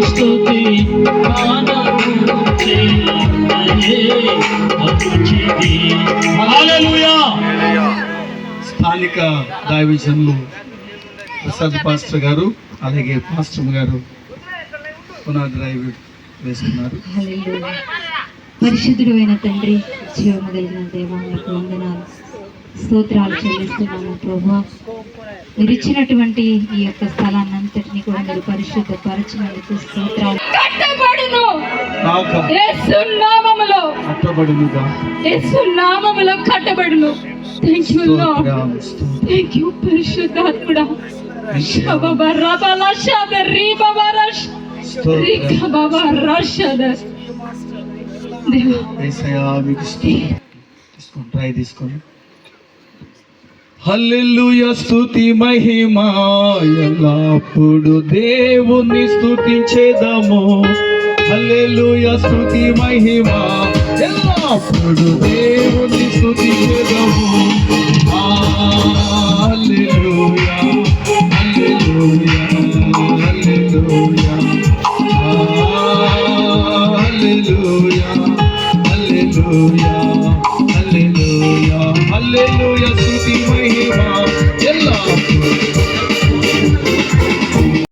స్తుతి గానము చేయుటయే మంచిది. హల్లెలూయా. స్థానిక దైవజనులు ప్రసాద్ పాస్టర్ గారు అలాగే పాస్టర్ గారు పునాది రాయి వేస్తున్నారు. పరిశుద్ధుడు అయిన తండ్రి, జీవము కలిగిన దేవాలకు వందనాలు, స్తోత్రాలు చెల్లిస్తున్నాము ప్రభువా. మీరు ఇచ్చినటువంటి ఈ యొక్క స్థలాన్ని అంతటినీ కూడా మీరు పరిశుద్ధపరచినందుకు స్తోత్రాలు. కట్టబడును యేసు నామములో, యేసు నామములో కట్టబడును. Thank you Lord, thank you పరిశుద్ధాత్ముడా. శబబ రబల షద రిబబ రష్ రికబబ రషద దేవా యేసయ్యా మీకు స్తోత్రం. తీసుకోండి. హల్లెలూయా. స్తుతి మహిమ ఎల్లప్పుడు దేవుని స్తుతించేదము. హల్లెలూయా. స్తుతి మహిమ ఎల్లప్పుడు దేవుని స్తుతించేదము. హల్లెలూయా, హల్లెలూయా, హల్లెలూయా, హల్లెలూయా, హల్లెలూయా, హల్లెలూయా, హల్లెలూయా.